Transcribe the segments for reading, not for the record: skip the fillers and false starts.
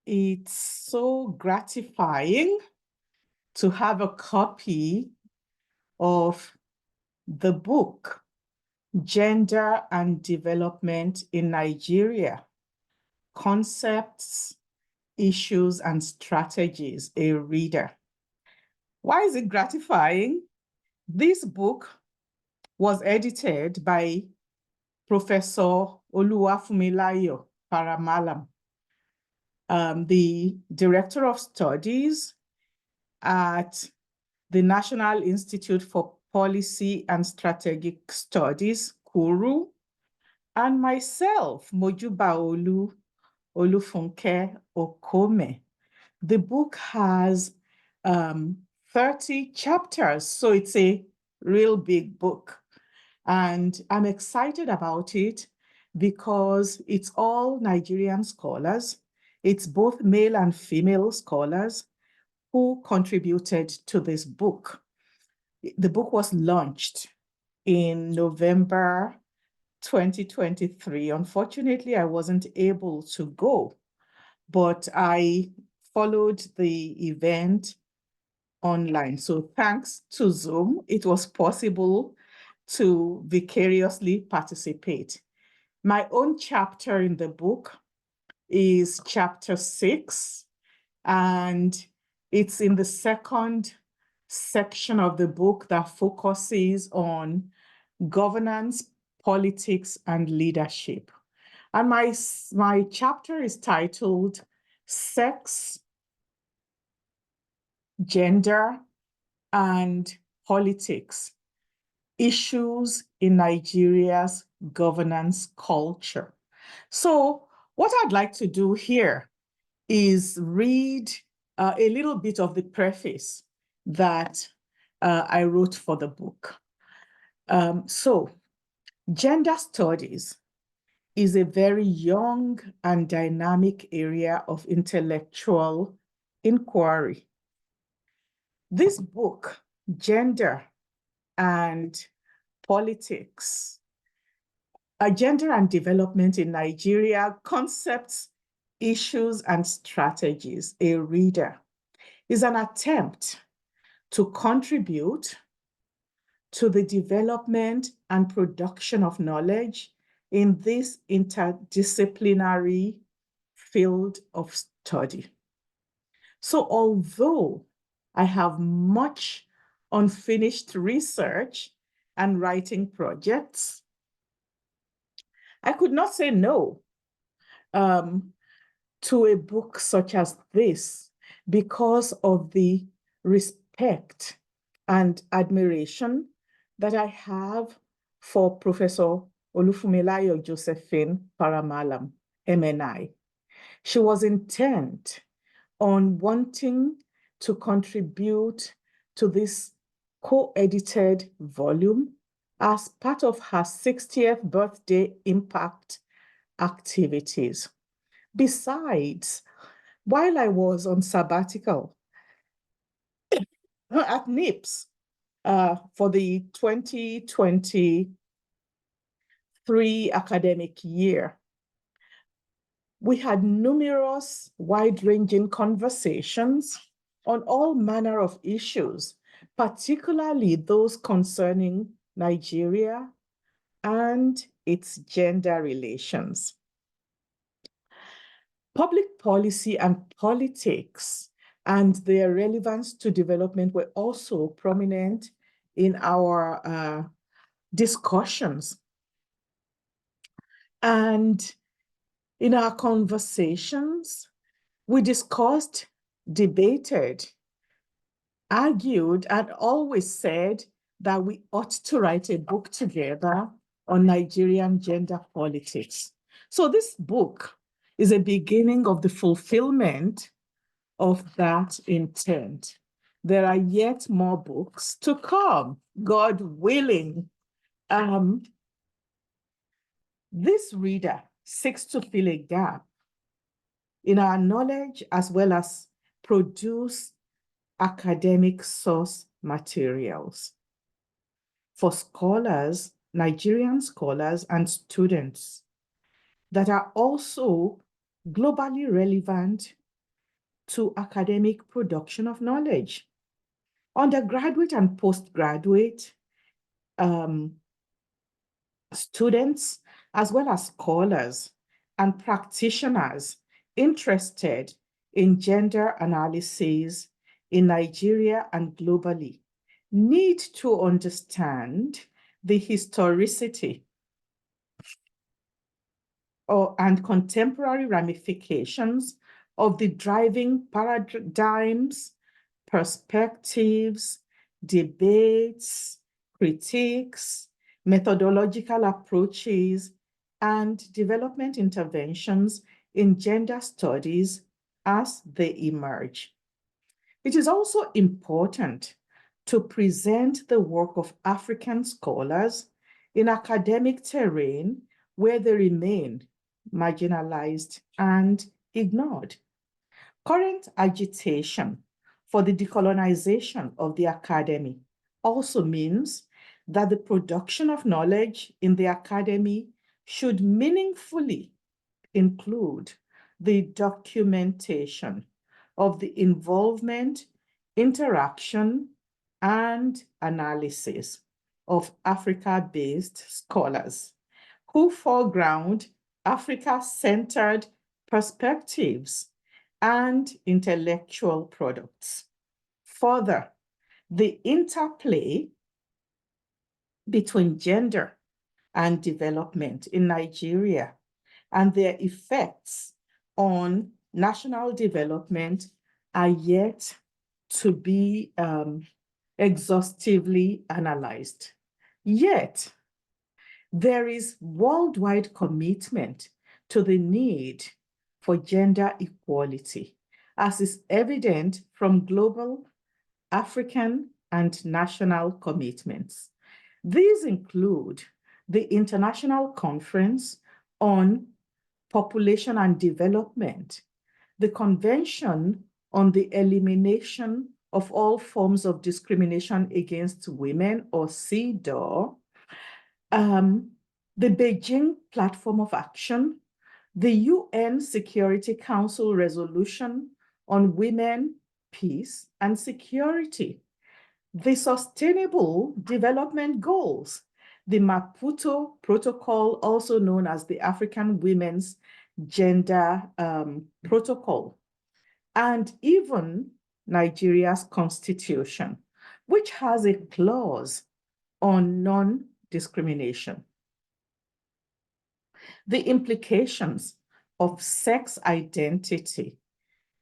It's so gratifying to have a copy of the book, Gender and Development in Nigeria, Concepts, Issues, and Strategies, a reader. Why is it gratifying? This book was edited by Professor Oluwafunmilayo, Para-Mallam, the Director of Studies at the National Institute for Policy and Strategic Studies, KURU, and myself, Mojubaolu, Olufunke, Okome. The book has 30 chapters, so it's a real big book. And I'm excited about it because it's all Nigerian scholars. It's both male and female scholars who contributed to this book. The book was launched in November 2023. Unfortunately, I wasn't able to go, but I followed the event online. So thanks to Zoom, it was possible to vicariously participate. My own chapter in the book is chapter 6, and it's in the second section of the book that focuses on governance, politics, and leadership. And my chapter is titled Sex, Gender, and Politics, Issues in Nigeria's Governance Culture. So what I'd like to do here is read a little bit of the preface that I wrote for the book. So gender studies is a very young and dynamic area of intellectual inquiry. This book, Gender and Politics, Gender and Development in Nigeria, Concepts, Issues, and Strategies, a reader, is an attempt to contribute to the development and production of knowledge in this interdisciplinary field of study. So although I have much unfinished research and writing projects, I could not say no to a book such as this because of the respect and admiration that I have for Professor Olufunmilayo Josephine Para-Mallam, MNI. She was intent on wanting to contribute to this co-edited volume as part of her 60th birthday impact activities. Besides, while I was on sabbatical at NIPS for the 2023 academic year, we had numerous wide-ranging conversations on all manner of issues, particularly those concerning Nigeria and its gender relations. Public policy and politics and their relevance to development were also prominent in our discussions. And in our conversations, we discussed, debated, argued, and always said that we ought to write a book together on Nigerian gender politics. So this book is a beginning of the fulfillment of that intent. There are yet more books to come, God willing. This reader seeks to fill a gap in our knowledge as well as produce academic source materials for scholars, Nigerian scholars, and students that are also globally relevant to academic production of knowledge. Undergraduate and postgraduate students, as well as scholars and practitioners interested in gender analysis in Nigeria and globally, need to understand the historicity and contemporary ramifications of the driving paradigms, perspectives, debates, critiques, methodological approaches, and development interventions in gender studies as they emerge. It is also important to present the work of African scholars in academic terrain where they remain marginalized and ignored. Current agitation for the decolonization of the academy also means that the production of knowledge in the academy should meaningfully include the documentation of the involvement, interaction, and analysis of Africa-based scholars who foreground Africa-centered perspectives and intellectual products. Further, the interplay between gender and development in Nigeria and their effects on national development are yet to be exhaustively analyzed. Yet, there is worldwide commitment to the need for gender equality, as is evident from global, African, and national commitments. These include the International Conference on Population and Development, the Convention on the Elimination of All Forms of Discrimination Against Women, or CEDAW, the Beijing Platform of Action, the UN Security Council Resolution on Women, Peace, and Security, the Sustainable Development Goals, the Maputo Protocol, also known as the African Women's Gender Protocol, and even Nigeria's Constitution, which has a clause on non-discrimination. The implications of sex identity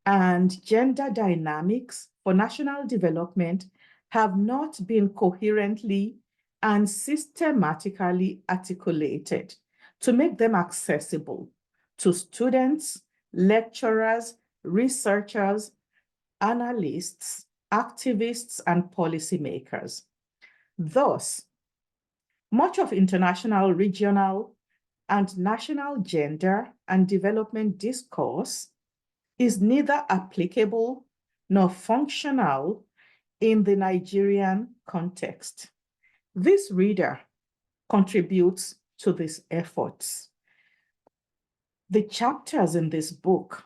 and gender dynamics for national development have not been coherently and systematically articulated to make them accessible to students, lecturers, researchers, analysts, activists, and policymakers. Thus, much of international, regional, and national gender and development discourse is neither applicable nor functional in the Nigerian context. This reader contributes to these efforts. The chapters in this book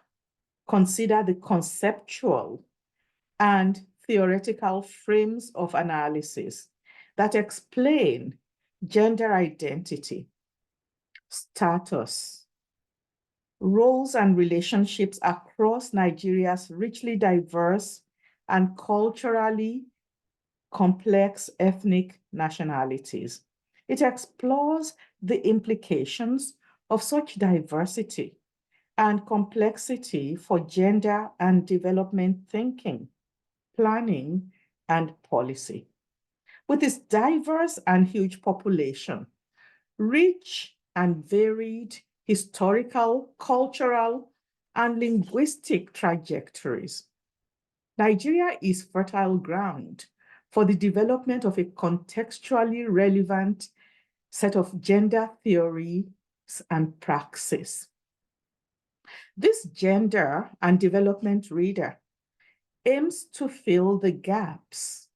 consider the conceptual and theoretical frames of analysis that explain gender identity, status, roles and relationships across Nigeria's richly diverse and culturally complex ethnic nationalities. It explores the implications of such diversity and complexity for gender and development thinking, planning, and policy. With its diverse and huge population, rich and varied historical, cultural, and linguistic trajectories, Nigeria is fertile ground for the development of a contextually relevant set of gender theories and praxis. This gender and development reader aims to fill the gaps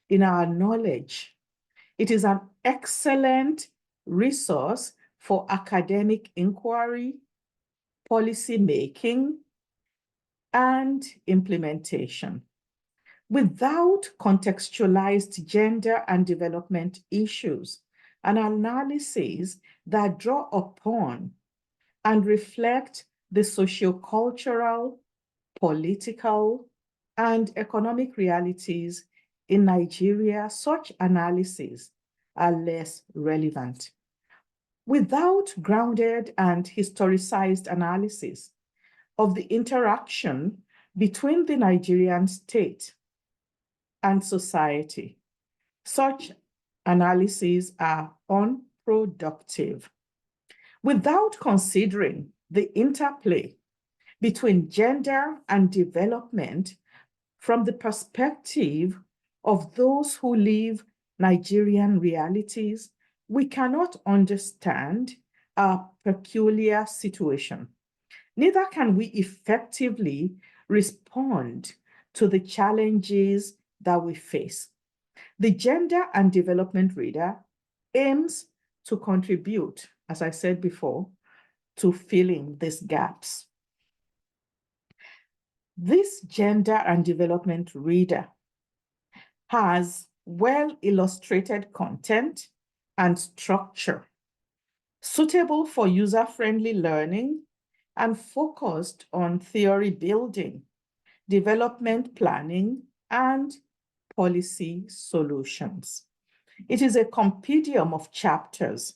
in our knowledge. It is an excellent resource for academic inquiry, policy making, and implementation. Without contextualized gender and development issues, an analysis that draw upon and reflect the sociocultural, political, and economic realities in Nigeria, such analyses are less relevant. Without grounded and historicized analysis of the interaction between the Nigerian state and society, such analyses are unproductive. Without considering the interplay between gender and development from the perspective of those who live Nigerian realities, we cannot understand our peculiar situation. Neither can we effectively respond to the challenges that we face. The Gender and Development Reader aims to contribute, as I said before, to filling these gaps. This Gender and Development Reader has well-illustrated content and structure, suitable for user-friendly learning and focused on theory building, development planning, and policy solutions. It is a compendium of chapters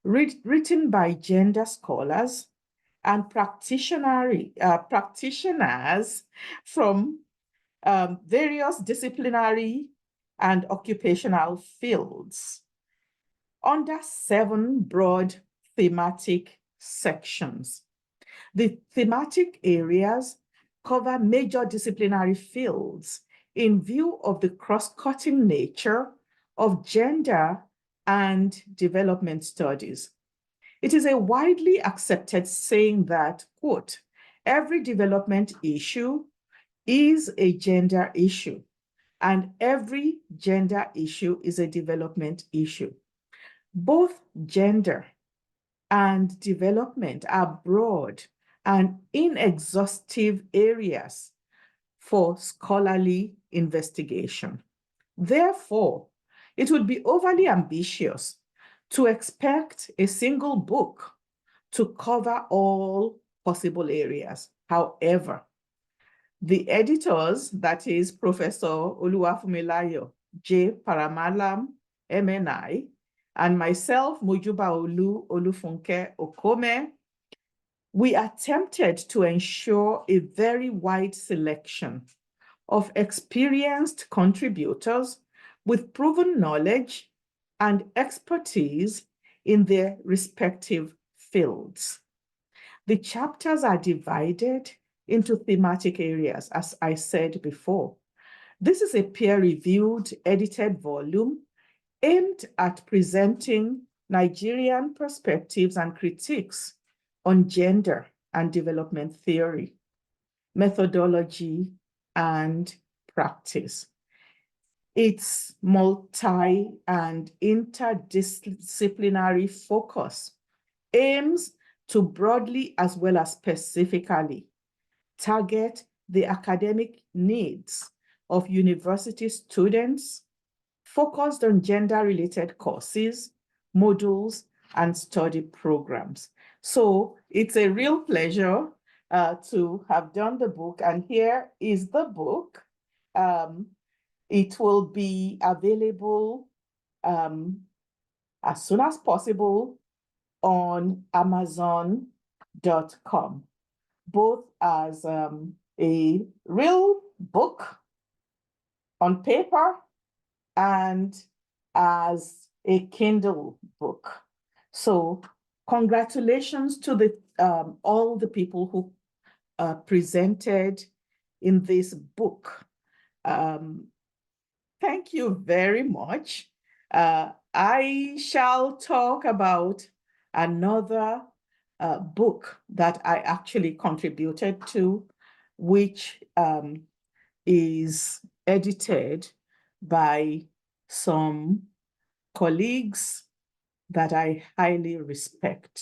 written by gender scholars and practitioners from various disciplinary and occupational fields under 7 broad thematic sections. The thematic areas cover major disciplinary fields in view of the cross-cutting nature of gender and development studies. It is a widely accepted saying that, quote, every development issue is a gender issue, and every gender issue is a development issue. Both gender and development are broad and inexhaustive areas for scholarly investigation. Therefore, it would be overly ambitious to expect a single book to cover all possible areas. However, the editors, that is Professor Oluwafunmilayo, J. Para-Mallam, MNI, and myself, Mojubaolu, Olufunke, Okome, we attempted to ensure a very wide selection of experienced contributors with proven knowledge and expertise in their respective fields. The chapters are divided into thematic areas, as I said before. This is a peer-reviewed, edited volume aimed at presenting Nigerian perspectives and critiques on gender and development theory, methodology, and practice. Its multi- and interdisciplinary focus aims to broadly as well as specifically target the academic needs of university students, focused on gender-related courses, modules, and study programs. So it's a real pleasure to have done the book, and here is the book. It will be available as soon as possible on Amazon.com, both as a real book on paper and as a Kindle book. So congratulations to the all the people who presented in this book. Thank you very much. I shall talk about another book that I actually contributed to, which is edited by some colleagues that I highly respect.